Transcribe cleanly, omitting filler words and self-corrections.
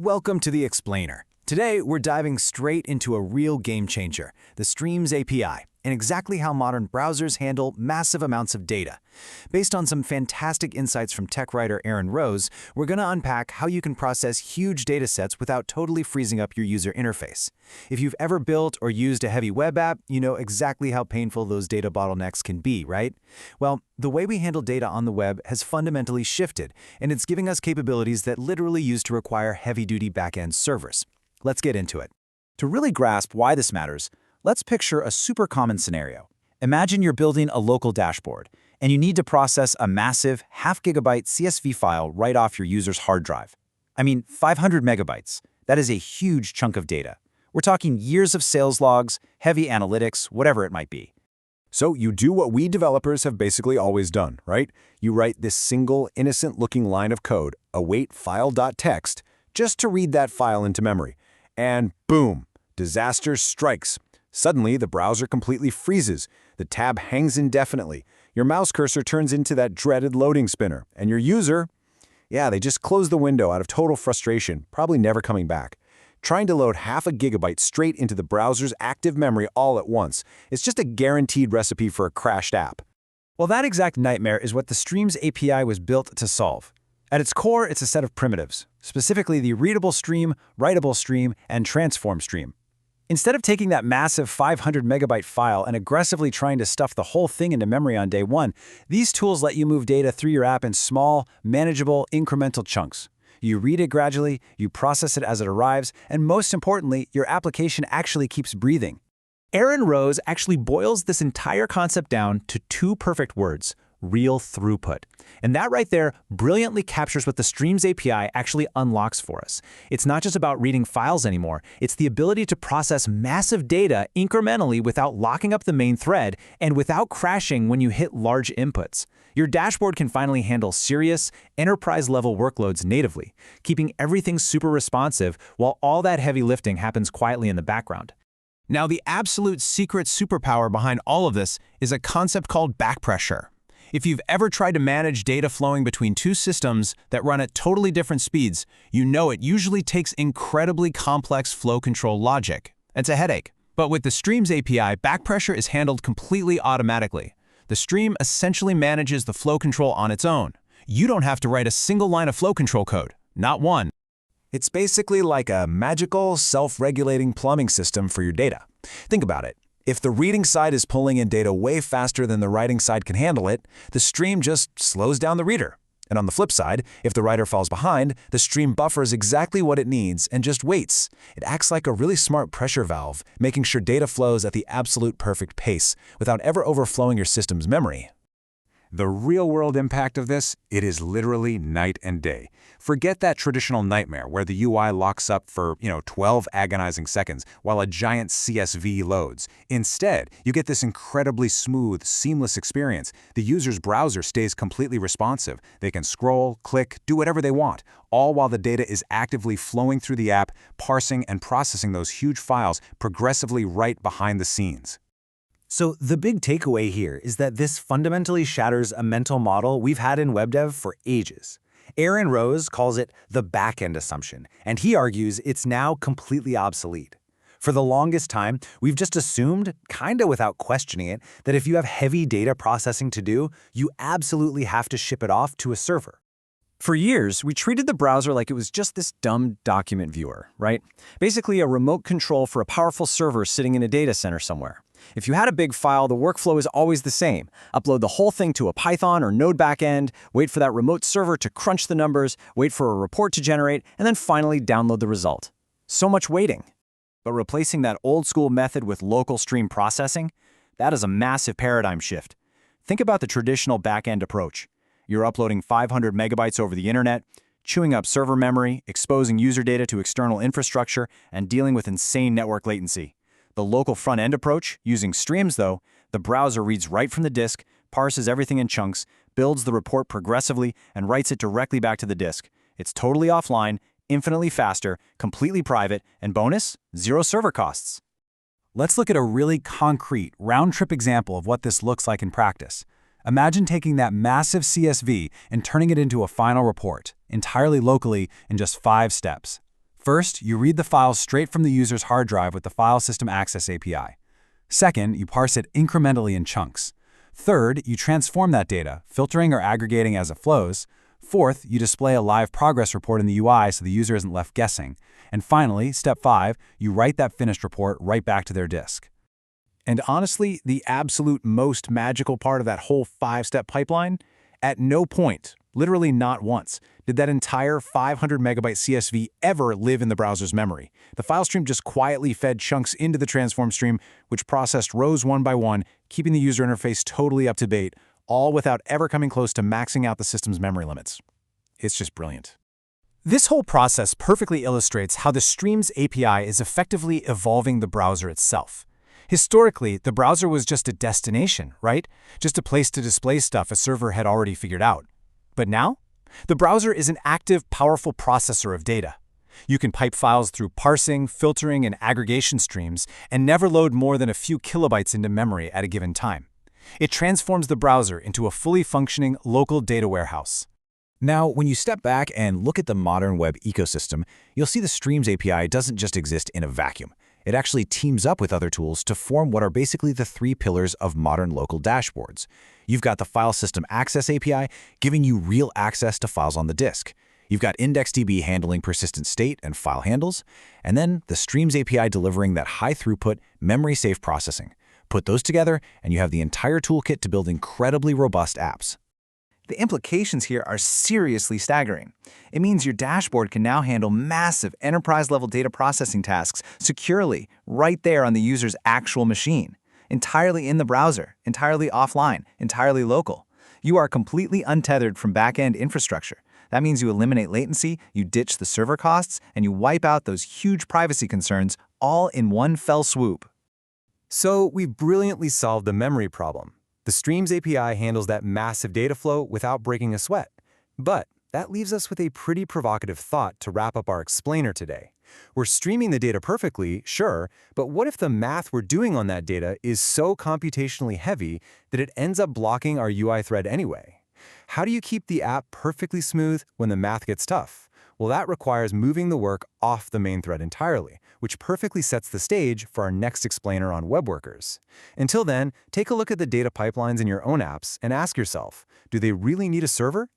Welcome to the Explainer. Today, we're diving straight into a real game changer, the Streams API, and exactly how modern browsers handle massive amounts of data. Based on some fantastic insights from tech writer Aaron Rose, we're going to unpack how you can process huge data sets without totally freezing up your user interface. If you've ever built or used a heavy web app, you know exactly how painful those data bottlenecks can be, right? Well, the way we handle data on the web has fundamentally shifted, and it's giving us capabilities that literally used to require heavy-duty back-end servers. Let's get into it. To really grasp why this matters, let's picture a super common scenario. Imagine you're building a local dashboard, and you need to process a massive half-gigabyte CSV file right off your user's hard drive. I mean, 500 megabytes. That is a huge chunk of data. We're talking years of sales logs, heavy analytics, whatever it might be. So you do what we developers have basically always done, right? You write this single, innocent-looking line of code, await file.txt, just to read that file into memory. And boom, disaster strikes. Suddenly, the browser completely freezes. The tab hangs indefinitely. Your mouse cursor turns into that dreaded loading spinner. And your user, they just close the window out of total frustration, probably never coming back. Trying to load half a gigabyte straight into the browser's active memory all at once is just a guaranteed recipe for a crashed app. Well, that exact nightmare is what the Streams API was built to solve. At its core, it's a set of primitives, specifically the readable stream, writable stream, and transform stream. Instead of taking that massive 500 megabyte file and aggressively trying to stuff the whole thing into memory on day one, these tools let you move data through your app in small, manageable, incremental chunks. You read it gradually, you process it as it arrives, and most importantly, your application actually keeps breathing. Aaron Rose actually boils this entire concept down to two perfect words: real throughput. And that right there brilliantly captures what the Streams API actually unlocks for us. It's not just about reading files anymore. It's the ability to process massive data incrementally without locking up the main thread and without crashing when you hit large inputs. Your dashboard can finally handle serious, enterprise-level workloads natively, keeping everything super responsive while all that heavy lifting happens quietly in the background. Now, the absolute secret superpower behind all of this is a concept called backpressure. If you've ever tried to manage data flowing between two systems that run at totally different speeds, you know it usually takes incredibly complex flow control logic. It's a headache. But with the Streams API, backpressure is handled completely automatically. The stream essentially manages the flow control on its own. You don't have to write a single line of flow control code, not one. It's basically like a magical, self-regulating plumbing system for your data. Think about it. If the reading side is pulling in data way faster than the writing side can handle it, the stream just slows down the reader. And on the flip side, if the writer falls behind, the stream buffers exactly what it needs and just waits. It acts like a really smart pressure valve, making sure data flows at the absolute perfect pace without ever overflowing your system's memory. The real-world impact of this, it is literally night and day. Forget that traditional nightmare where the UI locks up for, 12 agonizing seconds while a giant CSV loads. Instead, you get this incredibly smooth, seamless experience. The user's browser stays completely responsive. They can scroll, click, do whatever they want, all while the data is actively flowing through the app, parsing and processing those huge files progressively right behind the scenes. So the big takeaway here is that this fundamentally shatters a mental model we've had in web dev for ages. Aaron Rose calls it the back-end assumption, and he argues it's now completely obsolete. For the longest time, we've just assumed, kinda without questioning it, that if you have heavy data processing to do, you absolutely have to ship it off to a server. For years, we treated the browser like it was just this dumb document viewer, right? Basically a remote control for a powerful server sitting in a data center somewhere. If you had a big file, the workflow is always the same. Upload the whole thing to a Python or Node backend, wait for that remote server to crunch the numbers, wait for a report to generate, and then finally download the result. So much waiting. But replacing that old-school method with local stream processing, that is a massive paradigm shift. Think about the traditional backend approach. You're uploading 500 megabytes over the internet, chewing up server memory, exposing user data to external infrastructure, and dealing with insane network latency. The local front-end approach, using streams though, the browser reads right from the disk, parses everything in chunks, builds the report progressively, and writes it directly back to the disk. It's totally offline, infinitely faster, completely private, and bonus, zero server costs. Let's look at a really concrete, round-trip example of what this looks like in practice. Imagine taking that massive CSV and turning it into a final report, entirely locally in just 5 steps. First, you read the files straight from the user's hard drive with the File System Access API. Second, you parse it incrementally in chunks. Third, you transform that data, filtering or aggregating as it flows. Fourth, you display a live progress report in the UI so the user isn't left guessing. And finally, step 5, you write that finished report right back to their disk. And honestly, the absolute most magical part of that whole 5-step pipeline, at no point, literally not once, did that entire 500 megabyte CSV ever live in the browser's memory. The file stream just quietly fed chunks into the transform stream, which processed rows one by one, keeping the user interface totally up to date, all without ever coming close to maxing out the system's memory limits. It's just brilliant. This whole process perfectly illustrates how the Streams API is effectively evolving the browser itself. Historically, the browser was just a destination, right? Just a place to display stuff a server had already figured out. But now, the browser is an active, powerful processor of data. You can pipe files through parsing, filtering, and aggregation streams, and never load more than a few kilobytes into memory at a given time. It transforms the browser into a fully functioning local data warehouse. Now, when you step back and look at the modern web ecosystem, you'll see the Streams API doesn't just exist in a vacuum. It actually teams up with other tools to form what are basically the 3 pillars of modern local dashboards. You've got the File System Access API, giving you real access to files on the disk. You've got IndexedDB handling persistent state and file handles, and then the Streams API delivering that high-throughput, memory-safe processing. Put those together, and you have the entire toolkit to build incredibly robust apps. The implications here are seriously staggering. It means your dashboard can now handle massive enterprise-level data processing tasks securely right there on the user's actual machine, entirely in the browser, entirely offline, entirely local. You are completely untethered from back-end infrastructure. That means you eliminate latency, you ditch the server costs, and you wipe out those huge privacy concerns all in one fell swoop. So we've brilliantly solved the memory problem. The Streams API handles that massive data flow without breaking a sweat. But that leaves us with a pretty provocative thought to wrap up our explainer today. We're streaming the data perfectly, sure, but what if the math we're doing on that data is so computationally heavy that it ends up blocking our UI thread anyway? How do you keep the app perfectly smooth when the math gets tough? Well, that requires moving the work off the main thread entirely, which perfectly sets the stage for our next explainer on web workers. Until then, take a look at the data pipelines in your own apps and ask yourself, do they really need a server?